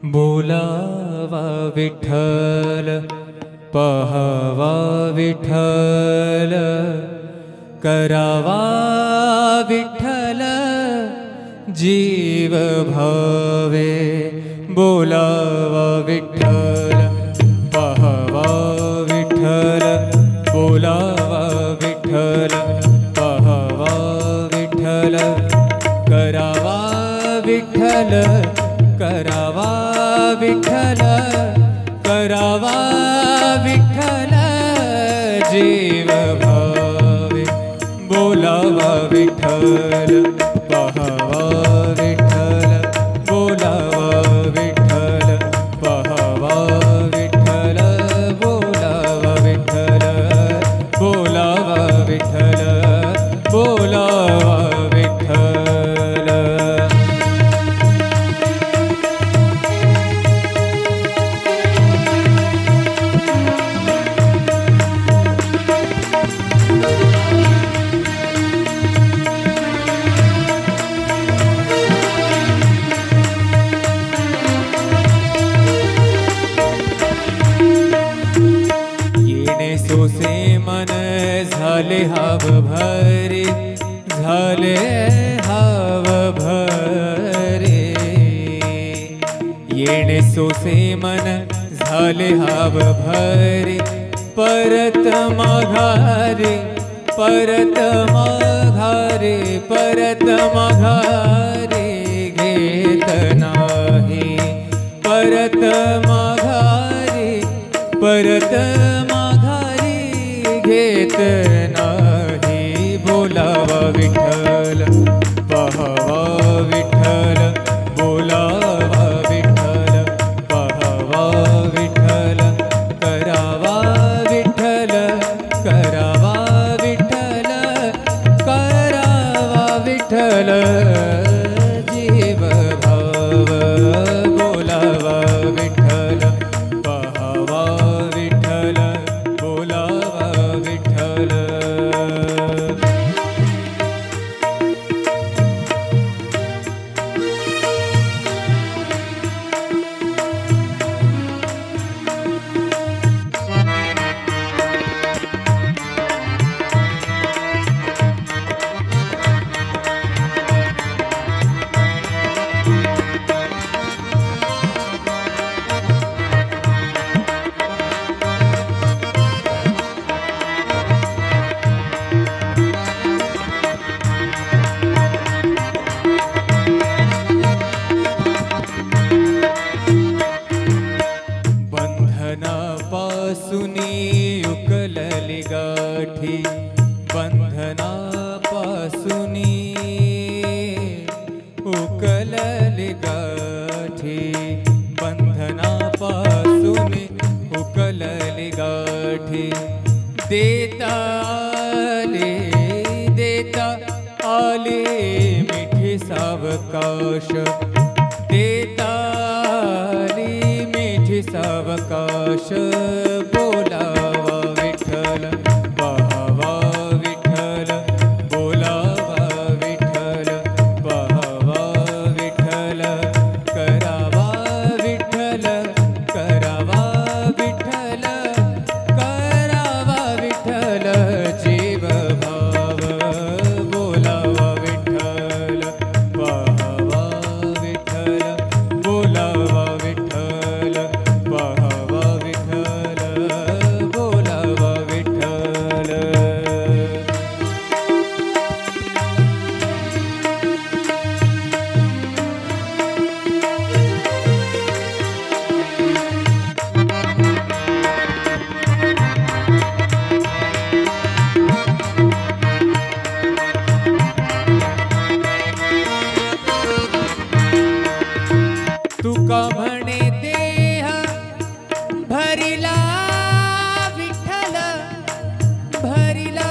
बोलावा विठ्ठल पहावा विठ्ठल करावा विठ्ठल जीव भावे बोलावा विठ्ठल पहावा विठ्ठल बोलावा विठ्ठल पहावा विठ्ठल करावा विठ्ठल करावा विठ्ठल करावा विठ्ठल जीव भावे बोलावा विठ्ठल पहावा विठ्ठल बोलावा विठ्ठल पहावा विठ्ठल बोलावा विठ्ठल बोलावा विठ्ठल बोलावा विठ्ठल। सोसे मन झाले हाव भरे झाले हाव भरे येणे सोसे मन झाले हाव भरे परत माघारे परत माघारे परत माघारे घेत नाही परत माघारे परत घेत नाही बोलावा विठ्ठल पहावा विठ्ठल बोलावा विठ्ठल पहावा विठ्ठल करावा विठ्ठल करावा विठ्ठल करावा विठ्ठल जीव भाव बोलावा विठ्ठल पहावा विठ्ठल बोलावा विठ्ठल। बंधनापासूनी उकलली गाठी बंधनापासूनी उकलली गाठी बंधनापासूनी उकलली गाठी देता आले मिठी सावकाश देता सावकाश बोलावा विठ्ठल पहावा विठ्ठल बोलावा विठ्ठल पहावा विठ्ठल करावा विठ्ठल करावा विठ्ठल करावा विठ्ठल जीव भाव बोलावा विठ्ठल पहावा विठ्ठल बोलावा विठ्ठल पहावा विठ्ठल बोलावा विठ्ठल। तुका म्हणे देह भरिला विठ्ठल भरिला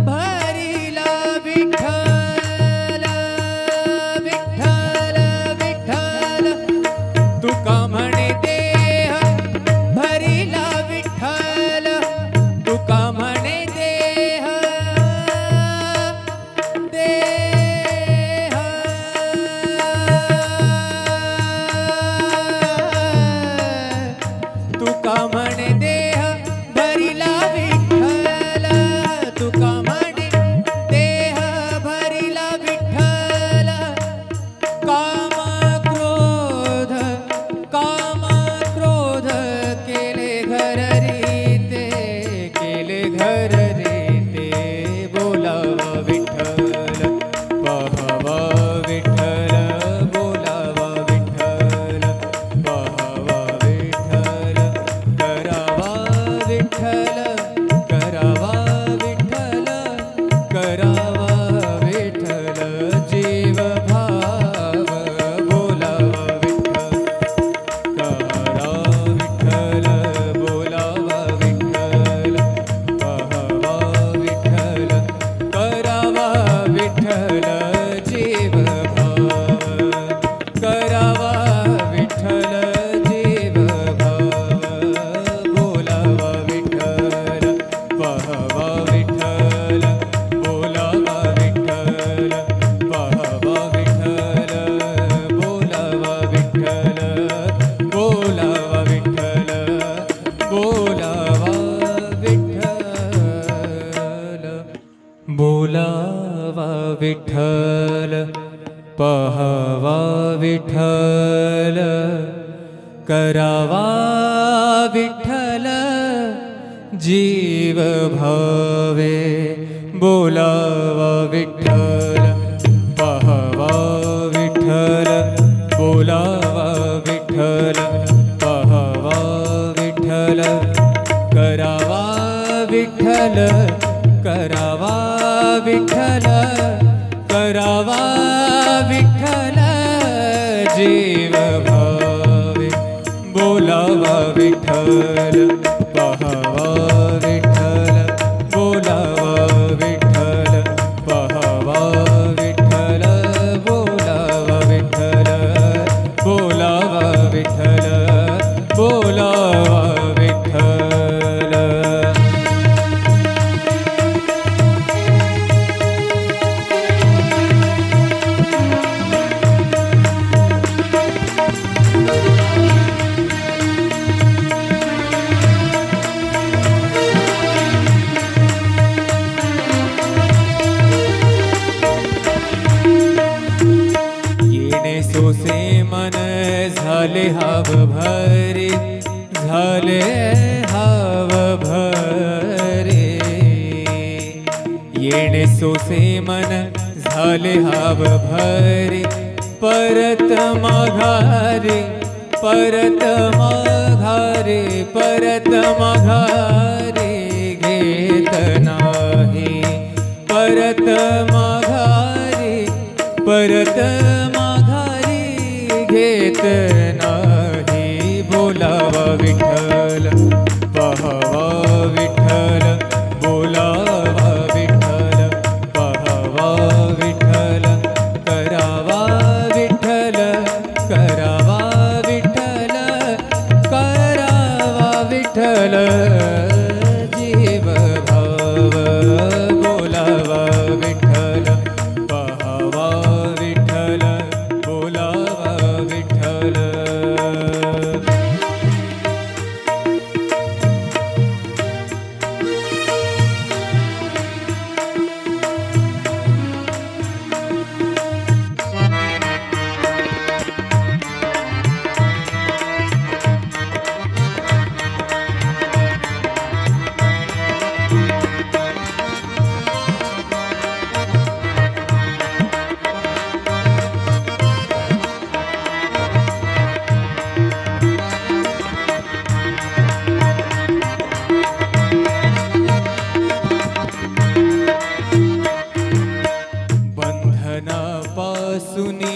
भरिला विठ्ठल विठ्ठल विठ्ठल तुका म्हणे देह भरिला विठ्ठल तुका म्हणे देह देह विठ्ठल करावा विठ्ठल जीव भावे बोलावा विठ्ठल पाहावा विठ्ठल बोलावा विठ्ठल पाहावा विठ्ठल करावा विठ्ठल करावा विठ्ठल करावा विठ्ठल जीव भावे बोलावा विठ्ठल पाहावा विठ्ठल बोलावा विठ्ठल पाहावा विठ्ठल बोलावा विठ्ठल बोलावा विठ्ठल बोलावा विठ्ठल। सोसे मन झाले हाव भरे झाले हाव भरे येणे सोसे मन झाले हाव भरे परत माघारे परत माघारे परत माघारे घेत नाही परत माघारे परत घेत नाही बोलावा विठ्ठल पाहावा विठ्ठल बोलावा विठ्ठल पाहावा विठ्ठल करावा विठ्ठल करावा विठ्ठल करावा विठ्ठल जीव भाव बोलावा विठ्ठल पाहावा विठ्ठल बोलावा विठ्ठल। बंधनापासूनी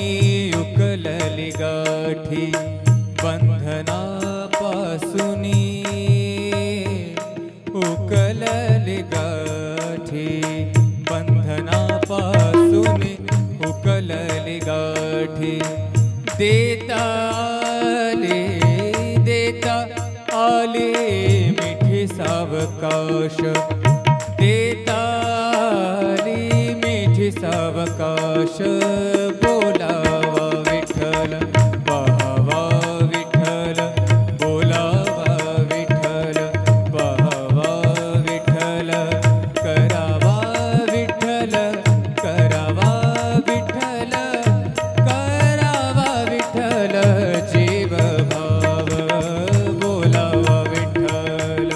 उकलली गाठी बंधनापासूनी उकलली गाठी बंधनापासूनी उकलली गाठी देता आले मिठी सावकाश देता सावकाश बोलावा विठ्ठल पाहावा विठ्ठल बोलावा विठ्ठल पाहावा विठ्ठल करावा विठ्ठल करावा विठ्ठल करावा विठ्ठल जीव भाव बोलावा विठ्ठल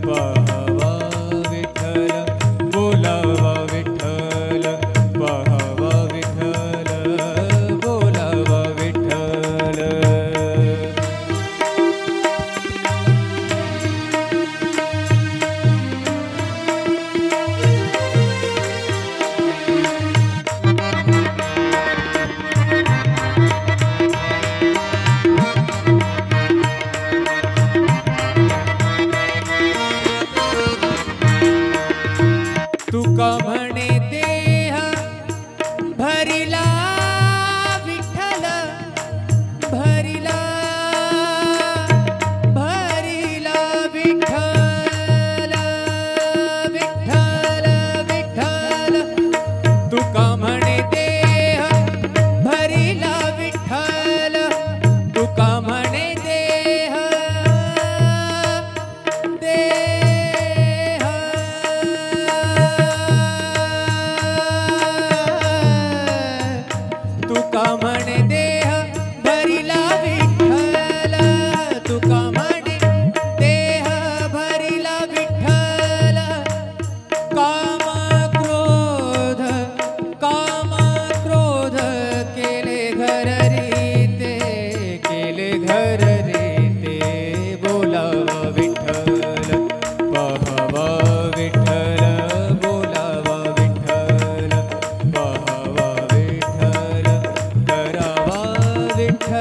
पाहावा विठ्ठल बोलावा विठ्ठल पाहावा विठ्ठल बोलावा विठ्ठल। तुका म्हणे देह भरिला विठ्ठल भरिला भरिला विठ्ठल विठ्ठल विठ्ठल तुका म्हणे देह भरिला विठ्ठल तुका म्हणे देह तुका म्हणे देह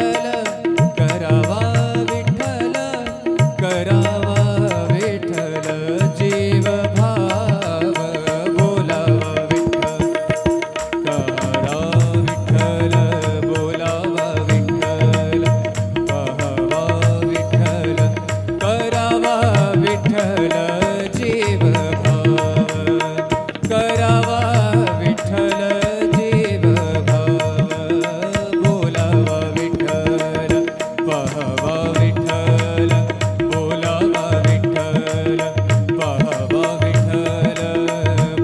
विठ्ठल करावा विठ्ठल करावा विठ्ठल जीव भाव बोलावा विठ्ठल करा विठ्ठल बोलावा विठ्ठल पहावा विठ्ठल करावा विठ्ठल जीव भाव करावा विठ्ठल जीव भाव बोलावा विठ्ठल पहावा विठ्ठल बोलावा विठ्ठल पहावा विठ्ठल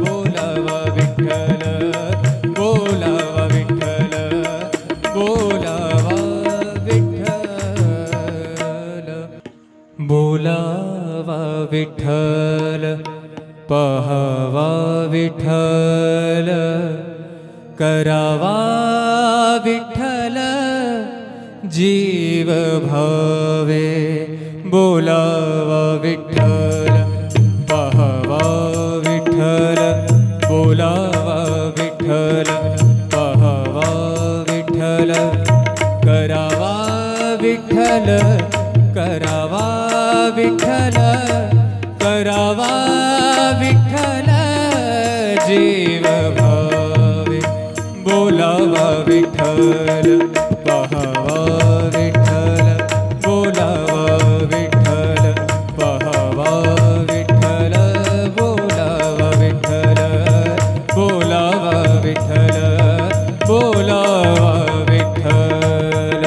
बोलावा विठ्ठल बोलावा विठ्ठल बोलावा विठ्ठल बोलावा विठ्ठल पहावा विठ्ठल करावा विठ्ठल जीव भावे बोलावा विठ्ठल पहावा विठ्ठल बोलावा विठ्ठल पहावा विठ्ठल करावा विठ्ठल करावा विठ्ठल करावा विठ्ठल जीव भावे बोलावा विठ्ठल पहावा विठ्ठल बोलावा विठ्ठल पहावा विठ्ठल बोलावा विठ्ठल बोलावा विठ्ठल बोलावा विठ्ठल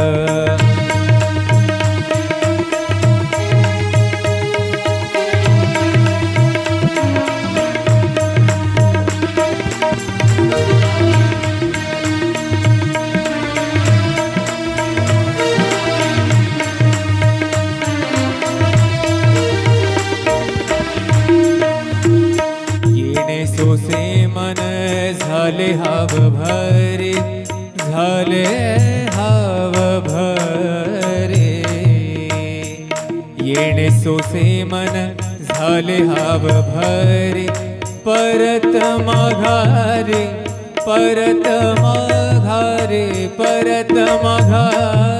येणे सोसे मन झाले हाव भरे झाले हाव भरे येणे सोसे मन झाले हाव भरे परत माघारे परत माघारे परत माघारे